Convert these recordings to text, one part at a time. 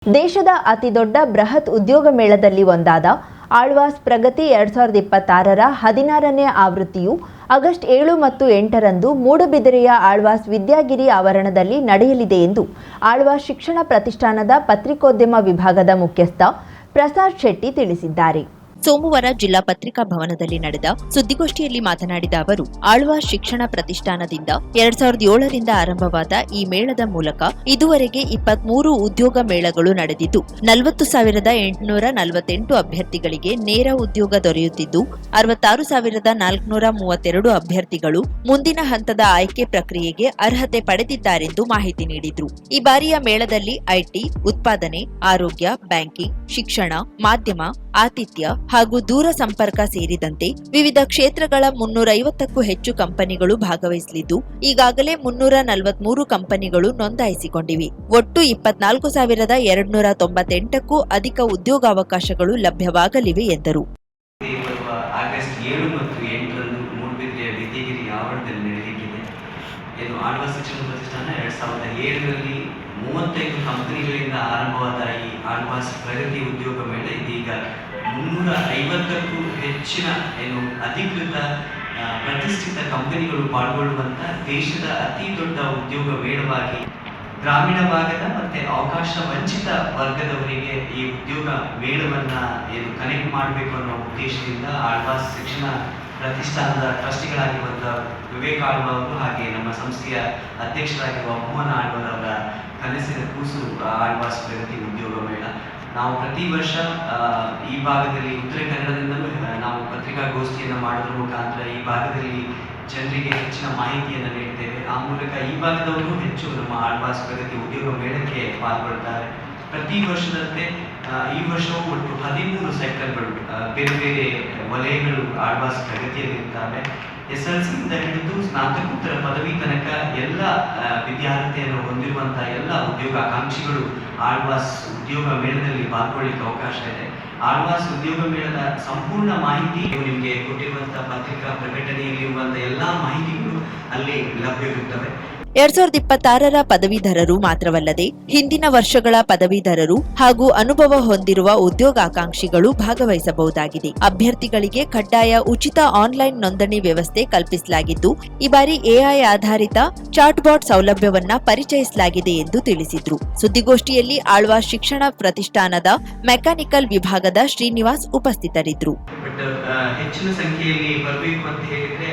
ದೇಶದ ಅತಿದೊಡ್ಡ ಬೃಹತ್ ಉದ್ಯೋಗ ಮೇಳದಲ್ಲಿ ಒಂದಾದ ಆಳ್ವಾಸ್ ಪ್ರಗತಿ 2026ರ 16ನೇ ಆವೃತ್ತಿಯು ಆಗಸ್ಟ್ 7 ಮತ್ತು 8ರಂದು ಮೂಡುಬಿದಿರೆಯ ಆಳ್ವಾಸ್ ವಿದ್ಯಾಗಿರಿ ಆವರಣದಲ್ಲಿ ನಡೆಯಲಿದೆ ಎಂದು ಆಳ್ವಾಸ್ ಶಿಕ್ಷಣ ಪ್ರತಿಷ್ಠಾನದ ಪತ್ರಿಕೋದ್ಯಮ ವಿಭಾಗದ ಮುಖ್ಯಸ್ಥ ಪ್ರಸಾದ್ ಶೆಟ್ಟಿ ತಿಳಿಸಿದ್ದಾರೆ. ಸೋಮವಾರ ಜಿಲ್ಲಾ ಪತ್ರಿಕಾ ಭವನದಲ್ಲಿ ನಡೆದ ಸುದ್ದಿಗೋಷ್ಠಿಯಲ್ಲಿ ಮಾತನಾಡಿದ ಅವರು, ಆಳ್ವಾಸ್ ಶಿಕ್ಷಣ ಪ್ರತಿಷ್ಠಾನದಿಂದ 2007ರಿಂದ ಆರಂಭವಾದ ಈ ಮೇಳದ ಮೂಲಕ ಇದುವರೆಗೆ 23 ಉದ್ಯೋಗ ಮೇಳಗಳು ನಡೆದಿದ್ದು 40,848 ಅಭ್ಯರ್ಥಿಗಳಿಗೆ ನೇರ ಉದ್ಯೋಗ ದೊರೆಯುತ್ತಿದ್ದು 66,432 ಅಭ್ಯರ್ಥಿಗಳು ಮುಂದಿನ ಹಂತದ ಆಯ್ಕೆ ಪ್ರಕ್ರಿಯೆಗೆ ಅರ್ಹತೆ ಪಡೆದಿದ್ದಾರೆಂದು ಮಾಹಿತಿ ನೀಡಿದರು. ಈ ಬಾರಿಯ ಮೇಳದಲ್ಲಿ ಐಟಿ, ಉತ್ಪಾದನೆ, ಆರೋಗ್ಯ, ಬ್ಯಾಂಕಿಂಗ್, ಶಿಕ್ಷಣ, ಮಾಧ್ಯಮ, ಆತಿಥ್ಯ ಹಾಗೂ ದೂರ ಸಂಪರ್ಕ ಸೇರಿದಂತೆ ವಿವಿಧ ಕ್ಷೇತ್ರಗಳ 350ಕ್ಕೂ ಹೆಚ್ಚು ಕಂಪನಿಗಳು ಭಾಗವಹಿಸಲಿದ್ದು ಈಗಾಗಲೇ 343 ಕಂಪನಿಗಳು ನೋಂದಾಯಿಸಿಕೊಂಡಿವೆ. ಒಟ್ಟು 24,298ಕ್ಕೂ ಅಧಿಕ ಉದ್ಯೋಗಾವಕಾಶಗಳು ಲಭ್ಯವಾಗಲಿವೆ ಎಂದರು. ಆಗಸ್ಟ್ 7 ಮತ್ತು 8ರಂದು ಮೂಡುಬಿದಿರೆಯ ವಿದ್ಯಾಗಿರಿ ಆವರಣದಲ್ಲಿ ನಡೆಯಲಿದೆ. ಆಳ್ವಾಸ್ ಶಿಕ್ಷಣ ಪ್ರತಿಷ್ಠಾನ 2007ರಲ್ಲಿ 35 ಕಂಪನಿಗಳಿಂದ ಆರಂಭವಾದ ಈ ಆಳ್ವಾಸ್ ಪ್ರಗತಿ ಉದ್ಯೋಗ ಮೇಳ ಇದೀಗ 350ಕ್ಕೂ ಹೆಚ್ಚಿನ ಅಧಿಕೃತ ಪ್ರತಿಷ್ಠಿತ ಕಂಪನಿಗಳು ಪಾಲ್ಗೊಳ್ಳುವಂತ ದೇಶದ ಅತಿ ದೊಡ್ಡ ಉದ್ಯೋಗ ಮೇಳವಾಗಿ ಗ್ರಾಮೀಣ ಭಾಗದ ಮತ್ತೆ ಅವಕಾಶ ವಂಚಿತ ವರ್ಗದವರಿಗೆ ಈ ಉದ್ಯೋಗ ಮೇಳವನ್ನ ಕನೆಕ್ಟ್ ಮಾಡಬೇಕು ಅನ್ನೋ ಉದ್ದೇಶದಿಂದ ಆಳ್ವಾಸ್ ಶಿಕ್ಷಣ ಪ್ರತಿಷ್ಠಾನದ ಟ್ರಸ್ಟಿಗಳಾಗಿರುವಂಥ ವಿವೇಕ್ ಆಳ್ವಾ ಅವರು ಹಾಗೆ ನಮ್ಮ ಸಂಸ್ಥೆಯ ಅಧ್ಯಕ್ಷರಾಗಿರುವ ಮೋಹನ್ ಆಳ್ವಾರ್ ಅವರ ಕನಸಿನ ಕೂಸು ಆಳ್ವಾಸ್ ಪ್ರಗತಿ ಉದ್ಯೋಗ ಮೇಳ. ನಾವು ಪ್ರತಿ ವರ್ಷ ಈ ಭಾಗದಲ್ಲಿ ಉತ್ತರ ಕನ್ನಡದಿಂದಲೂ ನಾವು ಪತ್ರಿಕಾಗೋಷ್ಠಿಯನ್ನು ಮಾಡೋದ್ರ ಮುಖಾಂತರ ಈ ಭಾಗದಲ್ಲಿ ಜನರಿಗೆ ಹೆಚ್ಚಿನ ಮಾಹಿತಿಯನ್ನು ನೀಡ್ತೇವೆ. ಆ ಮೂಲಕ ಈ ಭಾಗದವರು ಹೆಚ್ಚು ನಮ್ಮ ಆಳ್ವಾಸ್ ಪ್ರಗತಿ ಉದ್ಯೋಗ ಮೇಳಕ್ಕೆ ಪಾಲ್ಗೊಳ್ತಾರೆ. ಪ್ರತಿ ವರ್ಷದಂತೆ ಈ ವರ್ಷವೂ ಒಟ್ಟು 13 ಸೆಕ್ಟರ್ಗಳು ಬೇರೆ ಬೇರೆ ವಲಯಗಳು ಆಳ್ವಾಸ್ ಪ್ರಗತಿಯಲ್ಲಿರ್ತವೆ. SLCಯಿಂದ ಹಿಡಿದು ಸ್ನಾತಕೋತ್ತರ ಪದವಿ ತನಕ ಎಲ್ಲ ವಿದ್ಯಾರ್ಥಿಯನ್ನು ಹೊಂದಿರುವಂತಹ ಎಲ್ಲ ಉದ್ಯೋಗಾಕಾಂಕ್ಷಿಗಳು ಆಳ್ವಾಸ್ ಉದ್ಯೋಗ ಮೇಳದಲ್ಲಿ ಪಾಲ್ಗೊಳ್ಳಿಕ್ಕೆ ಅವಕಾಶ ಇದೆ. ಆಳ್ವಾಸ್ ಉದ್ಯೋಗ ಮೇಳದ ಸಂಪೂರ್ಣ ಮಾಹಿತಿ ನಿಮಗೆ ಕೊಟ್ಟಿರುವಂತಹ ಪತ್ರಿಕಾ ಪ್ರಕಟಣೆಯಲ್ಲಿರುವಂತಹ ಎಲ್ಲಾ ಮಾಹಿತಿಗಳು ಅಲ್ಲಿ ಲಭ್ಯವಿರುತ್ತವೆ. 2026ರ ಪದವೀಧರರು ಮಾತ್ರವಲ್ಲದೆ ಹಿಂದಿನ ವರ್ಷಗಳ ಪದವೀಧರರು ಹಾಗೂ ಅನುಭವ ಹೊಂದಿರುವ ಉದ್ಯೋಗಾಕಾಂಕ್ಷಿಗಳು ಭಾಗವಹಿಸಬಹುದಾಗಿದೆ. ಅಭ್ಯರ್ಥಿಗಳಿಗೆ ಕಡ್ಡಾಯ ಉಚಿತ ಆನ್ಲೈನ್ ನೋಂದಣಿ ವ್ಯವಸ್ಥೆ ಕಲ್ಪಿಸಲಾಗಿದ್ದು ಈ ಬಾರಿ AI ಆಧಾರಿತ ಚಾಟ್ಬಾಟ್ ಸೌಲಭ್ಯವನ್ನ ಪರಿಚಯಿಸಲಾಗಿದೆ ಎಂದು ತಿಳಿಸಿದ್ರು. ಸುದ್ದಿಗೋಷ್ಠಿಯಲ್ಲಿ ಆಳ್ವಾಸ್ ಶಿಕ್ಷಣ ಪ್ರತಿಷ್ಠಾನದ ಮೆಕ್ಯಾನಿಕಲ್ ವಿಭಾಗದ ಶ್ರೀನಿವಾಸ್ ಉಪಸ್ಥಿತರಿದ್ದರು. ಹೆಚ್ಚಿನ ಸಂಖ್ಯೆಯಲ್ಲಿ ಬರಬೇಕು ಅಂತ ಹೇಳಿದ್ರೆ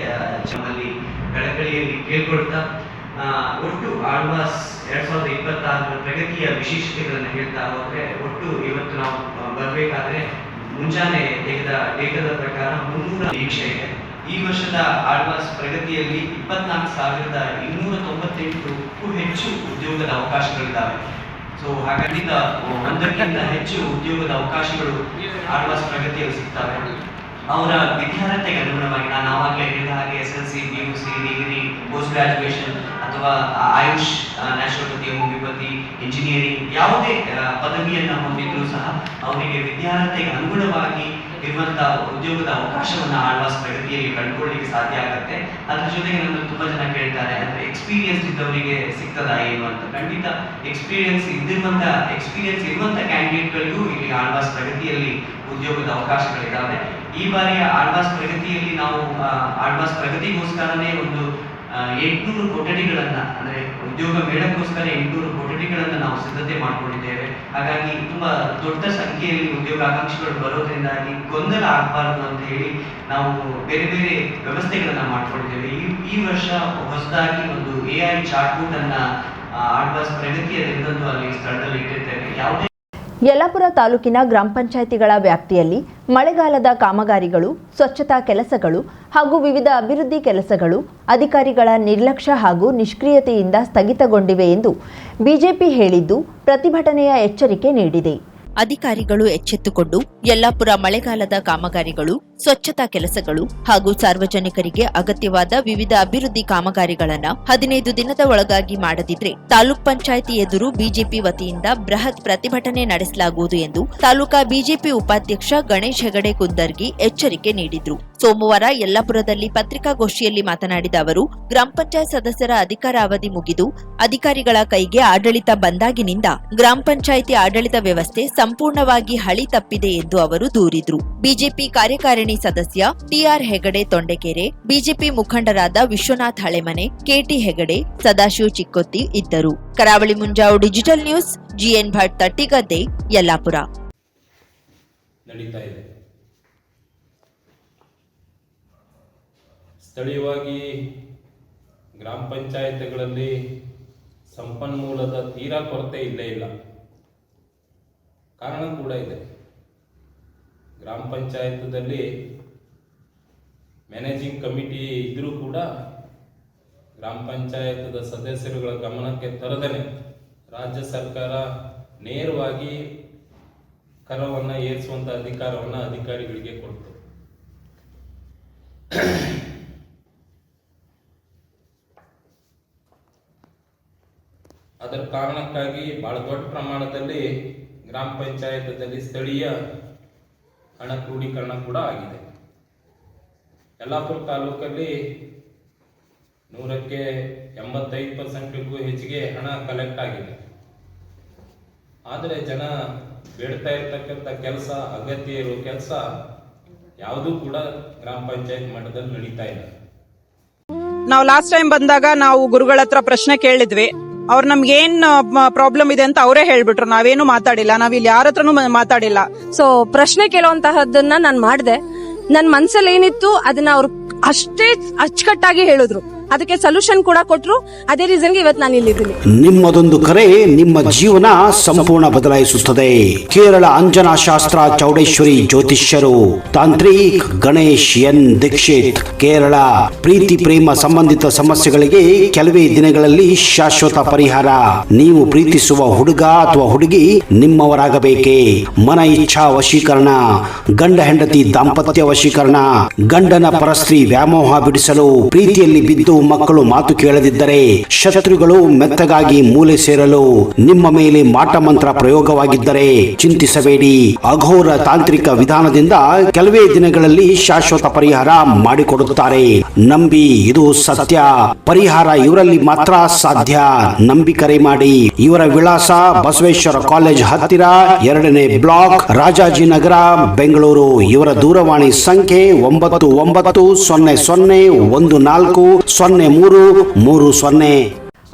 ಕಳಕಳಿಯಲ್ಲಿ ಕೇಳ್ಕೊಳ್ತಾ ಒಟ್ಟು ಆಳ್ವಾಸ್ 2026ರ ಪ್ರಗತಿಯ ವಿಶೇಷತೆಗಳನ್ನು ಹೇಳ್ತಾ ಹೋದ್ರೆ ಒಟ್ಟು ಇವತ್ತು ನಾವು ಬರಬೇಕಾದ್ರೆ ಮುಂಜಾನೆ ತೆಗೆದ ಡೇಟಾದ ಪ್ರಕಾರ 300 ನಿರೀಕ್ಷೆ ಇದೆ. ಈ ವರ್ಷದ ಆಳ್ವಾಸ್ ಪ್ರಗತಿಯಲ್ಲಿ 24,298ಕ್ಕೂ ಹೆಚ್ಚು ಉದ್ಯೋಗದ ಅವಕಾಶಗಳಿದ್ದಾವೆ. ಸೊ ಹಾಗಾಗಿ 1ಕ್ಕಿಂತ ಹೆಚ್ಚು ಉದ್ಯೋಗದ ಅವಕಾಶಗಳು ಆಳ್ವಾಸ್ ಪ್ರಗತಿಯಲ್ಲಿ ಸಿಗ್ತವೆ. ಅವರ ವಿದ್ಯಾರ್ಥಿಗೆ ಅನುಗುಣವಾಗಿ ನಾನು ಆವಾಗಲೇ ಹೇಳಿದ ಹಾಗೆ SLC, PUC, degree, post graduation ಅಥವಾ ಆಯುಷ್, ನ್ಯಾಚುರೋಪತಿ, ಹೋಮಿಯೋಪತಿ, ಇಂಜಿನಿಯರಿಂಗ್ ಯಾವುದೇ ಪದವಿಯನ್ನು ಹೊಂದಿದ್ರೂ ಸಹ ಅವರಿಗೆ ವಿದ್ಯಾರ್ಥಿಗೆ ಅನುಗುಣವಾಗಿ ಇರುವಂತಹ ಉದ್ಯೋಗದ ಅವಕಾಶವನ್ನು ಆಳ್ವಾಸ್ ಪ್ರಗತಿಯಲ್ಲಿ ಕಂಡುಕೊಳ್ಳಲಿಕ್ಕೆ ಸಾಧ್ಯ ಆಗುತ್ತೆ. ಅದ್ರ ಜೊತೆಗೆ ನನ್ನ ತುಂಬಾ ಜನ ಕೇಳ್ತಾರೆ, ಅಂದ್ರೆ ಎಕ್ಸ್ಪೀರಿಯನ್ಸ್ ಇದ್ದವರಿಗೆ ಸಿಗ್ತದಾ ಏನು ಅಂತ. ಖಂಡಿತ ಎಕ್ಸ್ಪೀರಿಯನ್ಸ್ ಇರುವಂತ ಕ್ಯಾಂಡಿಡೇಟ್ಗಳಿಗೂ ಇಲ್ಲಿ ಆಳ್ವಾಸ್ ಪ್ರಗತಿಯಲ್ಲಿ ಉದ್ಯೋಗದ ಅವಕಾಶಗಳಿದ್ದಾವೆ. ಈ ಬಾರಿಯ ಆಳ್ವಾಸ್ ಪ್ರಗತಿಯಲ್ಲಿ ನಾವು ಆಳ್ವಾಸ್ ಪ್ರಗತಿಗೋಸ್ಕರನೇ ಒಂದು 800 ಕೊಠಡಿಗಳನ್ನ ಅಂದ್ರೆ ಉದ್ಯೋಗ ಮೇಳಕ್ಕೋಸ್ಕರ 800 ಕೊಠಡಿಗಳನ್ನ ನಾವು ಸಿದ್ಧತೆ ಮಾಡಿಕೊಂಡಿದ್ದೇವೆ. ಹಾಗಾಗಿ ತುಂಬಾ ದೊಡ್ಡ ಸಂಖ್ಯೆಯಲ್ಲಿ ಉದ್ಯೋಗಾಕಾಂಕ್ಷಿಗಳು ಬರೋದ್ರಿಂದಾಗಿ ಗೊಂದಲ ಆಗಬಾರದು ಅಂತ ಹೇಳಿ ನಾವು ಬೇರೆ ಬೇರೆ ವ್ಯವಸ್ಥೆಗಳನ್ನ ಮಾಡ್ಕೊಂಡಿದ್ದೇವೆ. ಈ ವರ್ಷ ಹೊಸದಾಗಿ ಒಂದು AI ಚಾಟ್ಬೋಟ್ ಅನ್ನ ಆಳ್ವಾಸ್ ಪ್ರಗತಿಯ ದಿನದಂದು ಅಲ್ಲಿ ಸ್ಥಳದಲ್ಲಿ ಇಟ್ಟಿರ್ತೇವೆ. ಯಾವುದೇ ಯಲ್ಲಾಪುರ ತಾಲೂಕಿನ ಗ್ರಾಮ ಪಂಚಾಯಿತಿಗಳ ವ್ಯಾಪ್ತಿಯಲ್ಲಿ ಮಳೆಗಾಲದ ಕಾಮಗಾರಿಗಳು, ಸ್ವಚ್ಛತಾ ಕೆಲಸಗಳು ಹಾಗೂ ವಿವಿಧ ಅಭಿವೃದ್ಧಿ ಕೆಲಸಗಳು ಅಧಿಕಾರಿಗಳ ನಿರ್ಲಕ್ಷ್ಯ ಹಾಗೂ ನಿಷ್ಕ್ರಿಯತೆಯಿಂದ ಸ್ಥಗಿತಗೊಂಡಿವೆ ಎಂದು ಬಿಜೆಪಿ ಹೇಳಿದ್ದು ಪ್ರತಿಭಟನೆಯ ಎಚ್ಚರಿಕೆ ನೀಡಿದೆ. ಅಧಿಕಾರಿಗಳು ಎಚ್ಚೆತ್ತುಕೊಂಡು ಯಲ್ಲಾಪುರ ಮಳೆಗಾಲದ ಕಾಮಗಾರಿಗಳು, ಸ್ವಚ್ಛತಾ ಕೆಲಸಗಳು ಹಾಗೂ ಸಾರ್ವಜನಿಕರಿಗೆ ಅಗತ್ಯವಾದ ವಿವಿಧ ಅಭಿವೃದ್ಧಿ ಕಾಮಗಾರಿಗಳನ್ನು 15 ದಿನದ ಒಳಗಾಗಿ ಮಾಡದಿದ್ರೆ ತಾಲೂಕ್ ಪಂಚಾಯಿತಿ ಎದುರು ಬಿಜೆಪಿ ವತಿಯಿಂದ ಬೃಹತ್ ಪ್ರತಿಭಟನೆ ನಡೆಸಲಾಗುವುದು ಎಂದು ತಾಲೂಕಾ ಬಿಜೆಪಿ ಉಪಾಧ್ಯಕ್ಷ ಗಣೇಶ್ ಹೆಗಡೆ ಕುಂದರ್ಗಿ ಎಚ್ಚರಿಕೆ ನೀಡಿದ್ರು. ಸೋಮವಾರ ಯಲ್ಲಾಪುರದಲ್ಲಿ ಪತ್ರಿಕಾಗೋಷ್ಠಿಯಲ್ಲಿ ಮಾತನಾಡಿದ ಅವರು ಗ್ರಾಮ ಪಂಚಾಯತ್ ಸದಸ್ಯರ ಅಧಿಕಾರಾವಧಿ ಮುಗಿದು ಅಧಿಕಾರಿಗಳ ಕೈಗೆ ಆಡಳಿತ ಬಂದಾಗಿನಿಂದ ಗ್ರಾಮ ಪಂಚಾಯಿತಿ ಆಡಳಿತ ವ್ಯವಸ್ಥೆ ಸಂಪೂರ್ಣವಾಗಿ ಹಳಿ ತಪ್ಪಿದೆ ಎಂದು ಅವರು ದೂರಿದ್ರು. ಬಿಜೆಪಿ ಕಾರ್ಯಕಾರಿಣಿ ಸದಸ್ಯ ಟಿಆರ್ ಹೆಗಡೆ ತೊಂಡೆಕೆರೆ, ಬಿಜೆಪಿ ಮುಖಂಡರಾದ ವಿಶ್ವನಾಥ್ ಹಳೆಮನೆ, ಕೆಟಿ ಹೆಗಡೆ, ಸದಾಶಿವ ಚಿಕ್ಕೊತ್ತಿ ಇದ್ದರು. Karavali Munjavu digital news, GN Bhat, Tattigadde, Yellapur. ನಡೀತಾ ಇದೆ. ಸ್ಥಳೀಯವಾಗಿ ಗ್ರಾಮ ಪಂಚಾಯತ್ಗಳಲ್ಲಿ ಸಂಪನ್ಮೂಲದ ತೀರಾ ಕೊರತೆ ಇಲ್ಲೇ ಇಲ್ಲ. ಕಾರಣ ಕೂಡ ಇದೆ. ಗ್ರಾಮ ಪಂಚಾಯತದಲ್ಲಿ ಮ್ಯಾನೇಜಿಂಗ್ ಕಮಿಟಿ ಇದ್ರೂ ಕೂಡ ಗ್ರಾಮ ಪಂಚಾಯತದ ಸದಸ್ಯರುಗಳ ಗಮನಕ್ಕೆ ತರದೇನೆ ರಾಜ್ಯ ಸರ್ಕಾರ ನೇರವಾಗಿ ಕರವನ್ನು ಏರಿಸುವಂಥ ಅಧಿಕಾರವನ್ನು ಅಧಿಕಾರಿಗಳಿಗೆ ಕೊಡ್ತು. ಅದರ ಕಾರಣಕ್ಕಾಗಿ ಬಹಳ ದೊಡ್ಡ ಪ್ರಮಾಣದಲ್ಲಿ ಗ್ರಾಮ ಪಂಚಾಯತದಲ್ಲಿ ಸ್ಥಳೀಯ ಹಣ ಕ್ರೋಢೀಕರಣ ಕೂಡ ಆಗಿದೆ. ಯಲ್ಲಾಪುರ ತಾಲೂಕಲ್ಲಿ 100ಕ್ಕೆ 85% ಹೆಚ್ಚಿಗೆ ಹಣ ಕಲೆಕ್ಟ್ ಆಗಿದೆ. ಆದರೆ ಜನ ಬೇಡ್ತಾ ಇರ್ತಕ್ಕಂಥ ಕೆಲಸ, ಅಗತ್ಯ ಇರೋ ಕೆಲಸ ಯಾವುದೂ ಕೂಡ ಗ್ರಾಮ ಪಂಚಾಯತ್ ಮಟ್ಟದಲ್ಲಿ ನಡೀತಾ ಇಲ್ಲ. ನಾವು ಲಾಸ್ಟ್ ಟೈಮ್ ಬಂದಾಗ ನಾವು ಗುರುಗಳ ಹತ್ರ ಪ್ರಶ್ನೆ ಕೇಳಿದ್ವಿ. ಅವ್ರು ನಮ್ಗೆ ಏನ್ ಪ್ರಾಬ್ಲಮ್ ಇದೆ ಅಂತ ಅವರೇ ಹೇಳ್ಬಿಟ್ರು. ನಾವೇನು ಮಾತಾಡಿಲ್ಲ, ನಾವಿಲ್ಲಿ ಯಾರ ಹತ್ರನೂ ಮಾತಾಡಿಲ್ಲ. ಸೊ ಪ್ರಶ್ನೆ ಕೇಳುವಂತಹದ್ದನ್ನ ನಾನು ಮಾಡಿದೆ. ನನ್ ಮನ್ಸಲ್ಲಿ ಏನಿತ್ತು ಅದನ್ನ ಅವ್ರು ಅಷ್ಟೇ ಅಚ್ಚುಕಟ್ಟಾಗಿ ಹೇಳಿದ್ರು. ಅದಕ್ಕೆ ಸೊಲ್ಯೂಷನ್ ಕೂಡ ಕೊಟ್ರು. ಅದೇ ರೀಸನ್ಗೆ ಇವತ್ತು ನಾನು ಇಲ್ಲಿದ್ದೀನಿ. ನಿಮ್ಮದೊಂದು ಕರೆ ನಿಮ್ಮ ಜೀವನ ಸಂಪೂರ್ಣ ಬದಲಾಯಿಸುತ್ತದೆ. ಕೇರಳ ಅಂಜನಾ ಶಾಸ್ತ್ರ ಚೌಡೇಶ್ವರಿ ಜ್ಯೋತಿಷ್ಯರು ತಾಂತ್ರಿಕ್ ಗಣೇಶ್ ಎನ್ ದೀಕ್ಷಿತ್, ಕೇರಳ. ಪ್ರೀತಿ ಪ್ರೇಮ ಸಂಬಂಧಿತ ಸಮಸ್ಯೆಗಳಿಗೆ ಕೆಲವೇ ದಿನಗಳಲ್ಲಿ ಶಾಶ್ವತ ಪರಿಹಾರ. ನೀವು ಪ್ರೀತಿಸುವ ಹುಡುಗ ಅಥವಾ ಹುಡುಗಿ ನಿಮ್ಮವರಾಗಬೇಕೇ? ಮನ ಇಚ್ಛಾ ವಶೀಕರಣ, ಗಂಡ ಹೆಂಡತಿ ದಾಂಪತ್ಯ ವಶೀಕರಣ, ಗಂಡನ ಪರಸ್ತ್ರೀ ವ್ಯಾಮೋಹ ಬಿಡಿಸಲು, ಪ್ರೀತಿಯಲ್ಲಿ ಬಿದ್ದು ಮಕ್ಕಳು ಮಾತು ಕೇಳದಿದ್ದರೆ, ಶತ್ರುಗಳು ಮೆತ್ತಗಾಗಿ ಮೂಲೆ ಸೇರಲು, ನಿಮ್ಮ ಮೇಲೆ ಮಾಟ ಮಂತ್ರ ಪ್ರಯೋಗವಾಗಿದ್ದರೆ ಚಿಂತಿಸಬೇಡಿ. ಅಘೋರ ತಾಂತ್ರಿಕ ವಿಧಾನದಿಂದ ಕೆಲವೇ ದಿನಗಳಲ್ಲಿ ಶಾಶ್ವತ ಪರಿಹಾರ ಮಾಡಿಕೊಡುತ್ತಾರೆ. ನಂಬಿ, ಇದು ಸತ್ಯ. ಪರಿಹಾರ ಇವರಲ್ಲಿ ಮಾತ್ರ ಸಾಧ್ಯ. ನಂಬಿ ಕರೆ ಮಾಡಿ. ಇವರ ವಿಳಾಸ ಬಸವೇಶ್ವರ ಕಾಲೇಜ್ ಹತ್ತಿರ, 2ನೇ ಬ್ಲಾಕ್, ರಾಜಾಜಿನಗರ, ಬೆಂಗಳೂರು. ಇವರ ದೂರವಾಣಿ ಸಂಖ್ಯೆ 9900140330.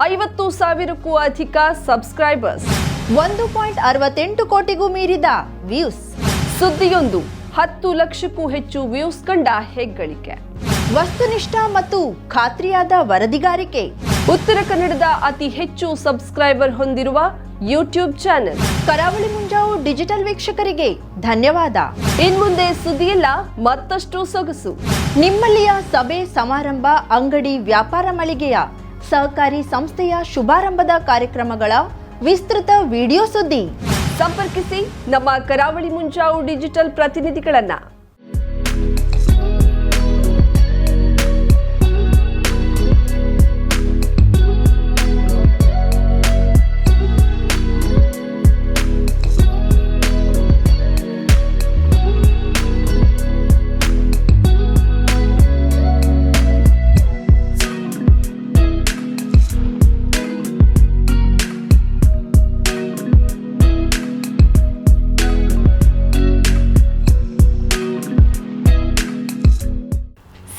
50,000ಕ್ಕೂ ಅಧಿಕ ಸಬ್ಸ್ಕ್ರೈಬರ್ಸ್, 1.68 ಕೋಟಿಗೂ ಮೀರಿದ ವ್ಯೂಸ್, ಸುದ್ದಿಯೊಂದು 10 ಲಕ್ಷಕ್ಕೂ ಹೆಚ್ಚು ವ್ಯೂಸ್ ಕಂಡ ಹೆಗ್ಗಳಿಕೆ, ವಸ್ತುನಿಷ್ಠ ಮತ್ತು ಖಾತ್ರಿಯಾದ ವರದಿಗಾರಿಕೆ, ಉತ್ತರ ಕನ್ನಡದ ಅತಿ ಹೆಚ್ಚು ಸಬ್ಸ್ಕ್ರೈಬರ್ ಹೊಂದಿರುವ ಯೂಟ್ಯೂಬ್ ಚಾನೆಲ್. ಕರಾವಳಿ ಮುಂಜಾವು ಡಿಜಿಟಲ್ ವೀಕ್ಷಕರಿಗೆ ಧನ್ಯವಾದ. ಇನ್ಮುಂದೆ ಸುದ್ದಿಯಲ್ಲ ಮತ್ತಷ್ಟು ಸೊಗಸು. ನಿಮ್ಮಲ್ಲಿಯ ಸಭೆ ಸಮಾರಂಭ, ಅಂಗಡಿ, ವ್ಯಾಪಾರ ಮಳಿಗೆಯ, ಸಹಕಾರಿ ಸಂಸ್ಥೆಯ ಶುಭಾರಂಭದ ಕಾರ್ಯಕ್ರಮಗಳ ವಿಸ್ತೃತ ವಿಡಿಯೋ ಸುದ್ದಿ. ಸಂಪರ್ಕಿಸಿ ನಮ್ಮ ಕರಾವಳಿ ಮುಂಜಾವು ಡಿಜಿಟಲ್ ಪ್ರತಿನಿಧಿಗಳನ್ನ.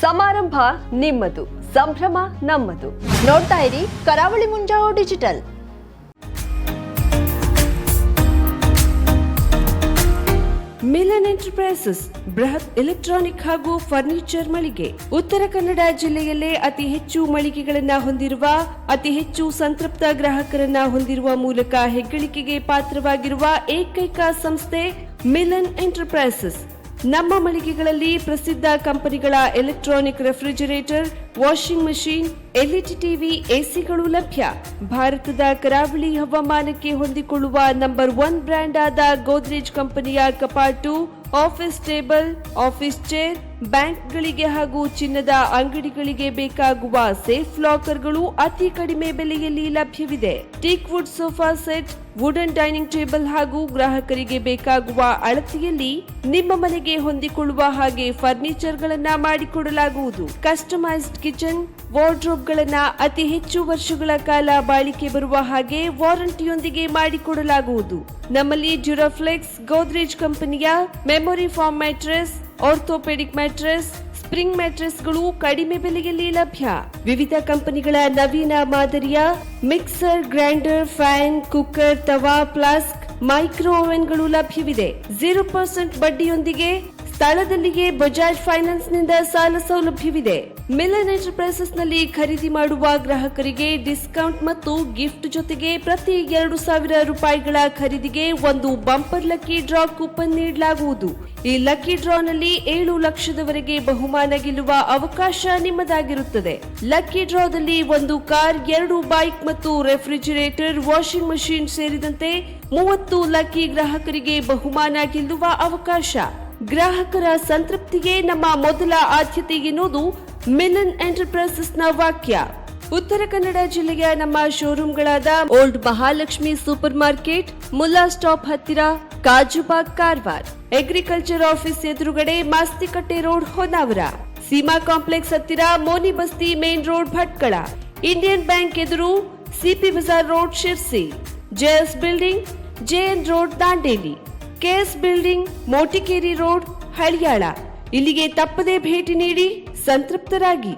ಸಮಾರಂಭ ನಿಮ್ಮದು, ಸಂಭ್ರಮ ನಮ್ಮದು. ನೋಡ್ತಾ ಇರಿ ಕರಾವಳಿ ಮುಂಜಾವು ಡಿಜಿಟಲ್. ಮಿಲನ್ ಎಂಟರ್ಪ್ರೈಸಸ್ ಬೃಹತ್ ಎಲೆಕ್ಟ್ರಾನಿಕ್ ಹಾಗೂ ಫರ್ನಿಚರ್ ಮಳಿಗೆ. ಉತ್ತರ ಕನ್ನಡ ಜಿಲ್ಲೆಯಲ್ಲೇ ಅತಿ ಹೆಚ್ಚು ಮಳಿಗೆಗಳನ್ನ ಹೊಂದಿರುವ, ಅತಿ ಹೆಚ್ಚು ಸಂತೃಪ್ತ ಗ್ರಾಹಕರನ್ನ ಹೊಂದಿರುವ ಮೂಲಕ ಹೆಗ್ಗಳಿಕೆಗೆ ಪಾತ್ರವಾಗಿರುವ ಏಕೈಕ ಸಂಸ್ಥೆ ಮಿಲನ್ ಎಂಟರ್ಪ್ರೈಸಸ್. ನಮ್ಮ ಮಳಿಗೆಗಳಲ್ಲಿ ಪ್ರಸಿದ್ಧ ಕಂಪನಿಗಳ electronic refrigerator, washing machine, LED TV, ಎಸಿಗಳು ಲಭ್ಯ. ಭಾರತದ ಕರಾವಳಿ ಹವಾಮಾನಕ್ಕೆ ಹೊಂದಿಕೊಳ್ಳುವ ನಂಬರ್ 1 ಬ್ರ್ಯಾಂಡ್ ಆದ ಗೋದ್ರೇಜ್ ಕಂಪನಿಯ ಕಪಾಟು, ಆಫೀಸ್ ಟೇಬಲ್, ಆಫೀಸ್ ಚೇರ್, ಬ್ಯಾಂಕ್ಗಳಿಗೆ ಹಾಗೂ ಚಿನ್ನದ ಅಂಗಡಿಗಳಿಗೆ ಬೇಕಾಗುವ ಸೇಫ್ ಲಾಕರ್ಗಳು ಅತಿ ಕಡಿಮೆ ಬೆಲೆಯಲ್ಲಿ ಲಭ್ಯವಿದೆ. Teak wood sofa set, wooden dining table ಹಾಗೂ ಗ್ರಾಹಕರಿಗೆ ಬೇಕಾಗುವ ಅಳತೆಯಲ್ಲಿ ನಿಮ್ಮ ಮನೆಗೆ ಹೊಂದಿಕೊಳ್ಳುವ ಹಾಗೆ ಫರ್ನಿಚರ್ಗಳನ್ನ ಮಾಡಿಕೊಡಲಾಗುವುದು. ಕಸ್ಟಮೈಸ್ಡ್ ಕಿಚನ್, ವಾರ್ಡ್ರೋಬ್ಗಳನ್ನ ಅತಿ ಹೆಚ್ಚು ವರ್ಷಗಳ ಕಾಲ ಬಾಳಿಕೆ ಬರುವ ಹಾಗೆ ವಾರಂಟಿಯೊಂದಿಗೆ ಮಾಡಿಕೊಡಲಾಗುವುದು. ನಮ್ಮಲ್ಲಿ ಡ್ಯೂರಾಫ್ಲೆಕ್ಸ್, ಗೋದ್ರೇಜ್ ಕಂಪನಿಯ memory foam mattress, orthopedic mattress, spring ಮ್ಯಾಟ್ರೆಸ್ಗಳು ಕಡಿಮೆ ಬೆಲೆಯಲ್ಲಿ ಲಭ್ಯ. ವಿವಿಧ ಕಂಪನಿಗಳ ನವೀನ ಮಾದರಿಯ ಮಿಕ್ಸರ್, ಗ್ರೈಂಡರ್, ಫ್ಯಾನ್, ಕುಕ್ಕರ್, ತವಾ, ಫ್ಲಾಸ್ಕ್, ಮೈಕ್ರೋ ಓವೆನ್ಗಳು ಲಭ್ಯವಿದೆ. 0% ಬಡ್ಡಿಯೊಂದಿಗೆ ಸ್ಥಳದಲ್ಲಿಯೇ ಬಜಾಜ್ ಫೈನಾನ್ಸ್ ನಿಂದ ಸಾಲ ಸೌಲಭ್ಯವಿದೆ. ಮಿಲನ್ ಎಂಟರ್ಪ್ರೈಸಸ್ ನಲ್ಲಿ ಖರೀದಿ ಮಾಡುವ ಗ್ರಾಹಕರಿಗೆ ಡಿಸ್ಕೌಂಟ್ ಮತ್ತು ಗಿಫ್ಟ್ ಜೊತೆಗೆ ಪ್ರತಿ 2,000 ರೂಪಾಯಿಗಳ ಖರೀದಿಗೆ ಒಂದು ಬಂಪರ್ ಲಕ್ಕಿ ಡ್ರಾ ಕೂಪನ್ ನೀಡಲಾಗುವುದು. ಈ ಲಕ್ಕಿ ಡ್ರಾನಲ್ಲಿ 7 ಲಕ್ಷದವರೆಗೆ ಬಹುಮಾನ ಗೆಲ್ಲುವ ಅವಕಾಶ ನಿಮ್ಮದಾಗಿರುತ್ತದೆ. ಲಕ್ಕಿ ಡ್ರಾದಲ್ಲಿ 1 ಕಾರ್, 2 ಬೈಕ್ ಮತ್ತು ರೆಫ್ರಿಜಿರೇಟರ್, ವಾಷಿಂಗ್ ಮಷಿನ್ ಸೇರಿದಂತೆ 30 ಲಕ್ಕಿ ಗ್ರಾಹಕರಿಗೆ ಬಹುಮಾನ ಗೆಲ್ಲುವ ಅವಕಾಶ. ಗ್ರಾಹಕರ ಸಂತೃಪ್ತಿಗೆ ನಮ್ಮ ಮೊದಲ ಆದ್ಯತೆ ಎನ್ನುವುದು ಮಿಲನ್ ಎಂಟರ್ಪ್ರೈಸಸ್ನ ವಾಕ್ಯ. ಉತ್ತರ ಕನ್ನಡ ಜಿಲ್ಲೆಯ ನಮ್ಮ ಶೋರೂಮ್ಗಳಾದ old Mahalakshmi super market, Mulla stop ಹತ್ತಿರ, ಕಾಜುಬಾಗ್, ಕಾರವಾರ, ಅಗ್ರಿಕಲ್ಚರ್ ಆಫೀಸ್ ಎದುರುಗಡೆ, ಮಾಸ್ತಿಕಟ್ಟೆ ರೋಡ್, ಹೊನ್ನಾವರ, ಸೀಮಾ ಕಾಂಪ್ಲೆಕ್ಸ್ ಹತ್ತಿರ, Moni Basti main road, Bhatkal, Indian bank ಎದುರು, CP Bazar road, Sirsi, JS building, JN road, Dandeli, KS building, Motikeri road, Haliyal. ಇಲ್ಲಿಗೆ ತಪ್ಪದೇ ಭೇಟಿ ನೀಡಿ ಸಂತೃಪ್ತರಾಗಿ.